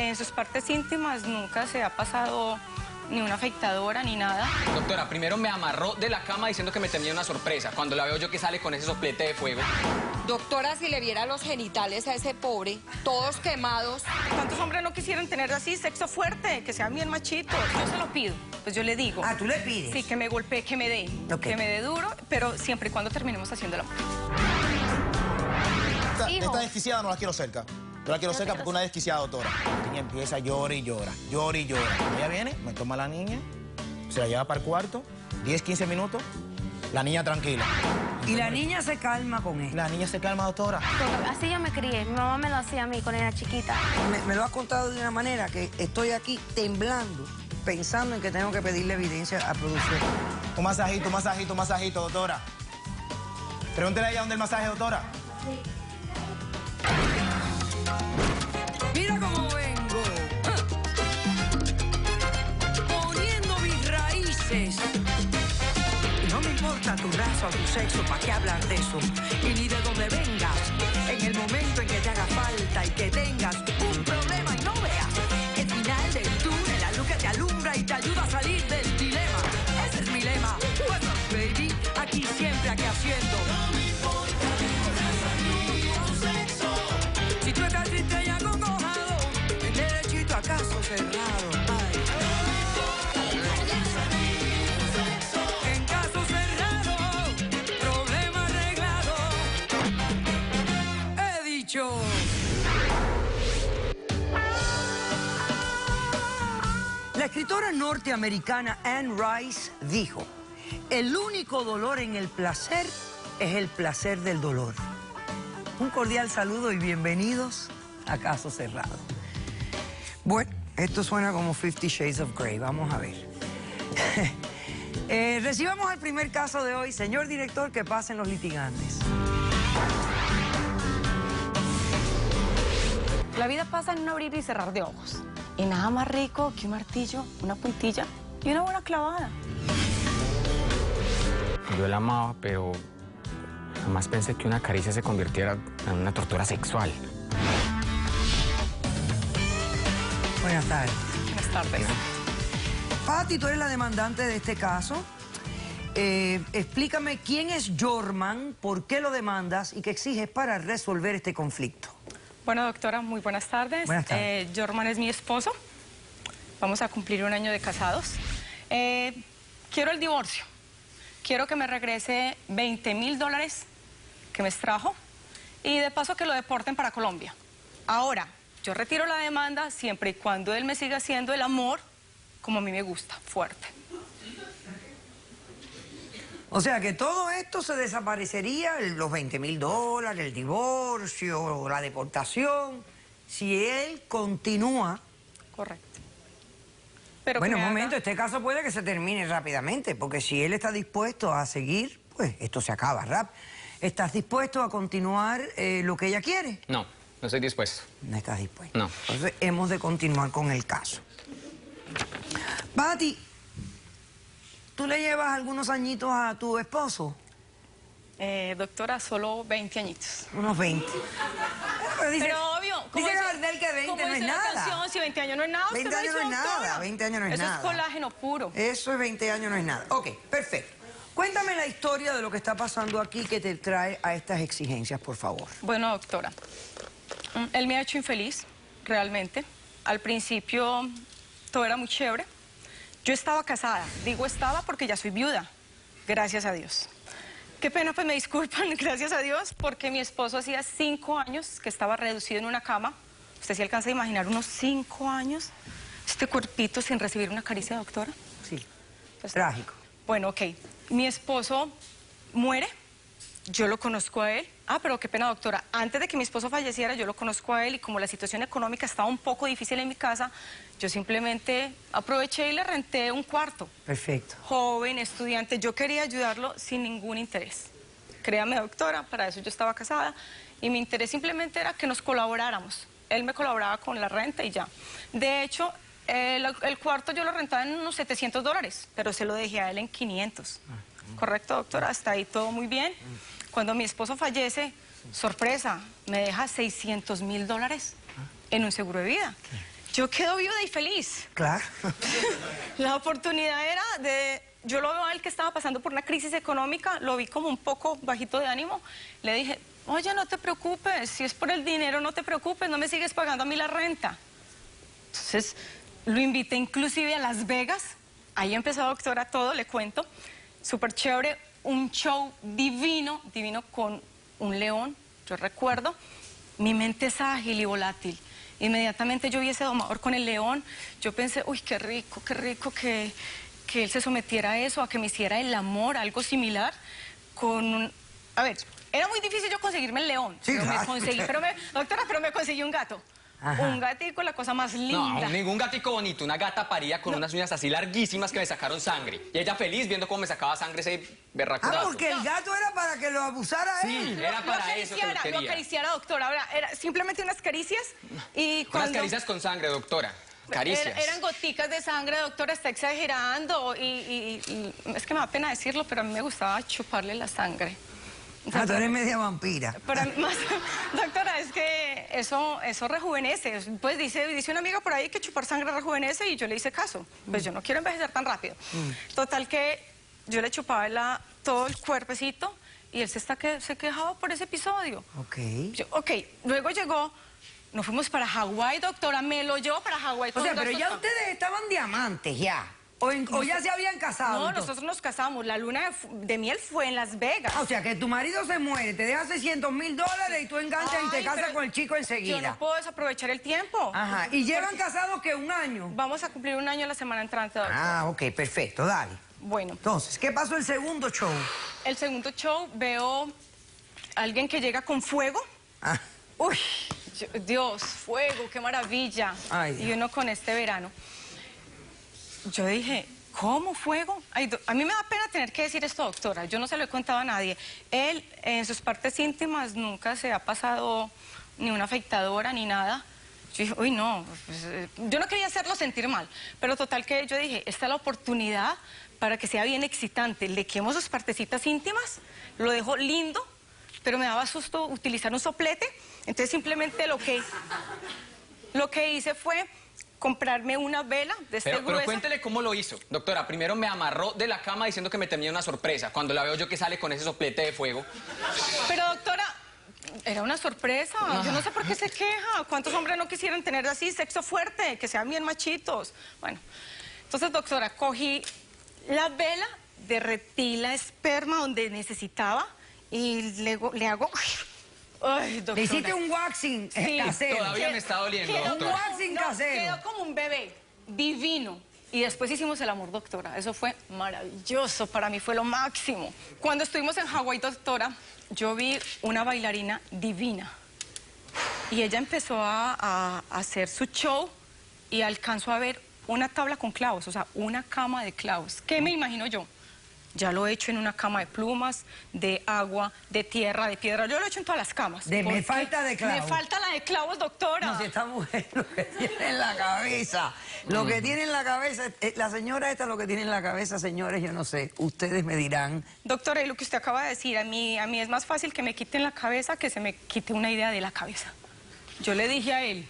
En sus partes íntimas nunca se ha pasado ni una afeitadora ni nada. Doctora, primero me amarró de la cama diciendo que me tenía una sorpresa, cuando la veo yo que sale con ese soplete de fuego. Doctora, si le viera los genitales a ese pobre, todos quemados. ¿Cuántos hombres no quisieran tener así sexo fuerte, que sean bien machitos? Yo se lo pido, pues yo le digo. Ah, ¿tú le pides? Sí, que me golpee, que me dé, que me dé duro, pero siempre y cuando terminemos haciendo el amor. Esta desquiciada no la quiero cerca. Yo la quiero cerca porque es una desquiciada, doctora. La niña empieza, llora y llora, llora y llora. Cuando ella viene, me toma a la niña, se la lleva para el cuarto, 10, 15 minutos, la niña tranquila. Y la niña se calma con él. La niña se calma, doctora. Así yo me crié, mi mamá me lo hacía a mí cuando era chiquita. Me lo has contado de una manera que estoy aquí temblando, pensando en que tengo que pedirle evidencia a producción. Un masajito, un masajito, un masajito, doctora. Pregúntele a ella dónde el masaje, doctora. Mira cómo vengo. Poniendo mis raíces. Y no me importa tu raza o tu sexo, ¿para qué hablar de eso? Y ni de dónde vengas. En el momento en que te haga falta y que tengas un problema y no veas el final del túnel, la luz que te alumbra y te ayuda a salir del dilema. Ese es mi lema. What's up, baby? Aquí siempre, aquí haciendo. No me importa tu raza ni tu sexo. Si tú estás triste y acongojado, el derechito a caso cerrado. Ay. En caso cerrado, problema arreglado. He dicho. La escritora norteamericana Anne Rice dijo: el único dolor en el placer es el placer del dolor. Un cordial saludo y bienvenidos a Caso Cerrado. Bueno, esto suena como 50 Shades of Grey. Vamos a ver. Recibamos el primer caso de hoy. Señor director, que pasen los litigantes. La vida pasa en un abrir y cerrar de ojos. Y nada más rico que un martillo, una puntilla y una buena clavada. Yo la amaba, pero jamás pensé que una caricia se convirtiera en una tortura sexual. Buenas tardes. Buenas tardes. Patti, tú eres la demandante de este caso. Explícame quién es Jorman, por qué lo demandas y qué exiges para resolver este conflicto. Bueno, doctora, muy buenas tardes. Buenas tardes. Jorman es mi esposo. Vamos a cumplir un año de casados. Quiero el divorcio. Quiero que me regrese $20,000 que me extrajo y de paso que lo deporten para Colombia. Ahora, yo retiro la demanda siempre y cuando él me siga haciendo el amor como a mí me gusta, fuerte. O sea que todo esto se desaparecería, los $20,000, el divorcio, la deportación, si él continúa. Correcto. Pero Bueno, un momento, este caso puede que se termine rápidamente, porque si él está dispuesto a seguir, pues esto se acaba rápido. ¿Estás dispuesto a continuar lo que ella quiere? No, no estoy dispuesto. No estás dispuesto. No. Entonces hemos de continuar con el caso. Patti, ¿tú le llevas algunos añitos a tu esposo? Doctora, solo 20 añitos. Unos 20. Pero obvio, como dice Gardel que 20 no es nada. Canción, si 20 años no es nada. 20 años no es nada, 20 años no es nada. Eso es colágeno puro. Eso es 20 años no es nada. Ok, perfecto. Cuéntame la historia de lo que está pasando aquí que te trae a estas exigencias, por favor. Bueno, doctora, él me ha hecho infeliz, realmente. Al principio todo era muy chévere. Yo estaba casada, digo estaba porque ya soy viuda, gracias a Dios. Qué pena, pues me disculpan, gracias a Dios, porque mi esposo hacía 5 años que estaba reducido en una cama. ¿Usted se alcanza a imaginar unos 5 años? Este cuerpito sin recibir una caricia, doctora. Sí, Pues, trágico. Bueno, ok. Mi esposo muere, yo lo conozco a él. Ah, pero qué pena, doctora. Antes de que mi esposo falleciera, yo lo conozco a él y como la situación económica estaba un poco difícil en mi casa, yo simplemente aproveché y le renté un cuarto. Perfecto. Joven, estudiante, yo quería ayudarlo sin ningún interés. Créame, doctora, para eso yo estaba casada y mi interés simplemente era que nos colaboráramos. Él me colaboraba con la renta y ya. De hecho, el cuarto yo lo rentaba en unos $700, pero se lo dejé a él en 500. ¿Correcto, doctora? Hasta ahí todo muy bien. Cuando mi esposo fallece, sorpresa, me deja $600,000 en un seguro de vida. yo quedo viuda y feliz. Claro. La oportunidad era de... Yo lo veo a él que estaba pasando por una crisis económica, lo vi como un poco bajito de ánimo. Le dije, oye, no te preocupes, si es por el dinero, no te preocupes, no me sigues pagando a mí la renta. Entonces, lo invité inclusive a Las Vegas. Ahí empezó, doctora, todo, le cuento. Súper chévere, un show divino, divino con un león, yo recuerdo. Mi mente es ágil y volátil. Inmediatamente yo vi ese domador con el león, yo pensé, uy, qué rico que él se sometiera a eso, a que me hiciera el amor, algo similar, con un... A ver, era muy difícil yo conseguirme el león, Sí, pero claro. me conseguí, doctora, pero me conseguí un gato. Ajá. Un gatico, la cosa más linda. No, ningún gatico bonito, una gata parida con No. unas uñas así larguísimas que me sacaron sangre. Y ella feliz viendo cómo me sacaba sangre ese berraco Ah, gato. porque el gato era para que lo abusara él. Sí, era para eso que lo Lo quería. acariciara, doctora. Ahora, era simplemente unas caricias y Unas cuando... caricias con sangre, doctora. Caricias. Eran goticas de sangre, doctora, está exagerando. Y es que me da pena decirlo, pero a mí me gustaba chuparle la sangre. O sea, Ah, tú eres media vampira. para más, doctora, es que eso rejuvenece. Pues dice una amiga por ahí que chupar sangre rejuvenece y yo le hice caso. Pues yo no quiero envejecer tan rápido. Total que yo le chupaba todo el cuerpecito y él se quejaba por ese episodio. Ok. Ok, luego llegó, nos fuimos para Hawái, doctora, me lo llevó para Hawái. O con sea, un pero ya gasto- ustedes estaban diamantes, ya. O ya se habían casado. No, entonces. nosotros nos casamos. La luna de miel fue en Las Vegas. Ah, o sea, que tu marido se muere, te deja $600,000 y tú enganchas y te Ay, casas pero con el chico Yo enseguida. no puedo desaprovechar el tiempo. Ajá. ¿Y llevan casados que un año? Vamos a cumplir un año la semana entrante, doctora. Ah, ok, perfecto, dale. Bueno, Entonces, ¿qué pasó el segundo show? el segundo show veo a alguien que llega con fuego. Ah, Uy, Dios, fuego, qué maravilla. Ay, Dios. Y uno con este verano. Yo dije, ¿cómo fuego? Ay, a mí me da pena tener que decir esto, doctora. Yo no se lo he contado a nadie. Él, en sus partes íntimas, nunca se ha pasado ni una afeitadora ni nada. Yo dije, uy, no, pues, yo no quería hacerlo sentir mal. Pero total que yo dije, esta es la oportunidad para que sea bien excitante. Le quemo sus partecitas íntimas, lo dejo lindo, pero me daba susto utilizar un soplete. Entonces simplemente lo que hice fue comprarme una vela de este Pero grueso. cuéntele cómo lo hizo. Doctora, primero me amarró de la cama diciendo que me tenía una sorpresa. Cuando la veo yo que sale con ese soplete de fuego. Pero doctora, era una sorpresa. Yo no sé por qué se queja. ¿Cuántos hombres no quisieran tener así sexo fuerte, que sean bien machitos? Bueno, entonces, doctora, cogí la vela, derretí la esperma donde necesitaba y le hago... Ay, doctora. le hiciste un waxing Sí, casero. Todavía me está doliendo, doctora. como- waxing casero. Quedó como un bebé, divino. Y después hicimos el amor, doctora. Eso fue maravilloso, para mí fue lo máximo. Cuando estuvimos en Hawái, doctora, yo vi una bailarina divina. Y ella empezó a hacer su show y alcanzó a ver una tabla con clavos, o sea, una cama de clavos. ¿Qué me imagino yo? Ya lo he hecho en una cama de plumas, de agua, de tierra, de piedra. Yo lo he hecho en todas las camas. Me ¿Por qué? falta de clavos. Me falta la de clavos, doctora. No, si esta mujer lo que tiene en la cabeza, lo que tiene en la cabeza, la señora esta lo que tiene en la cabeza, señores, yo no sé, ustedes me dirán. Doctora, y lo que usted acaba de decir, a mí es más fácil que me quiten la cabeza que se me quite una idea de la cabeza. Yo le dije a él,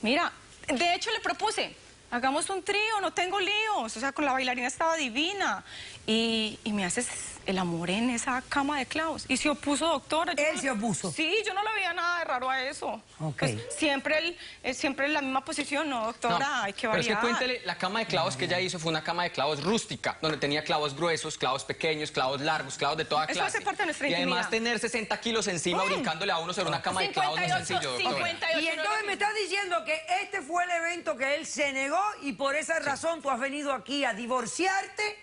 mira, de hecho le propuse, hagamos un trío, no tengo líos, o sea, con la bailarina estaba divina. Y me haces el amor en esa cama de clavos. Y se opuso, doctora. Él se opuso. Sí, yo no le veía nada de raro a eso. Ok. Pues siempre en la misma posición, no, doctora, hay que pero es variar. que cuéntele, la cama de clavos que ella hizo fue una cama de clavos rústica, donde tenía clavos gruesos, clavos pequeños, clavos largos, clavos de toda Eso clase. hace parte de nuestra y además intimidad. tener 60 kilos encima brincándole a uno sobre una cama de clavos no es sencillo, doctora. 58, Y entonces me estás diciendo que este fue el evento que él se negó y por esa razón tú has venido aquí a divorciarte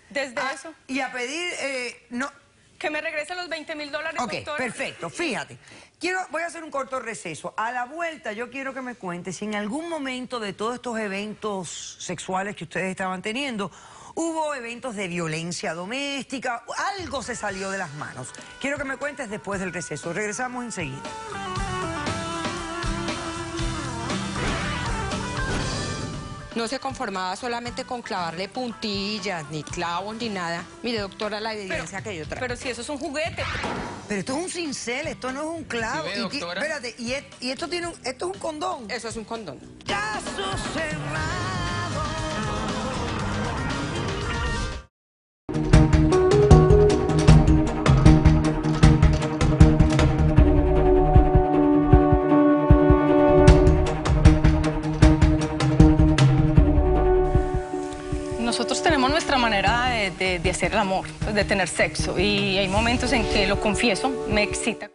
Desde eso. y a pedir, no. Que me regresen los $20,000, Ok, doctora. perfecto, fíjate. Voy a hacer un corto receso. A la vuelta yo quiero que me cuentes si en algún momento de todos estos eventos sexuales que ustedes estaban teniendo, hubo eventos de violencia doméstica, algo se salió de las manos. Quiero que me cuentes después del receso. Regresamos enseguida. No se conformaba solamente con clavarle puntillas, ni clavos, ni nada. Mire, doctora, la evidencia que yo traigo. Pero si eso es un juguete. Pero esto es un cincel, esto no es un clavo. ¿Sí ve, doctora? Espérate, y esto tiene esto es un condón. Eso es un condón. Caso cerrado. Nosotros tenemos nuestra manera de hacer el amor, pues, de tener sexo. Y hay momentos en que, lo confieso, me excita.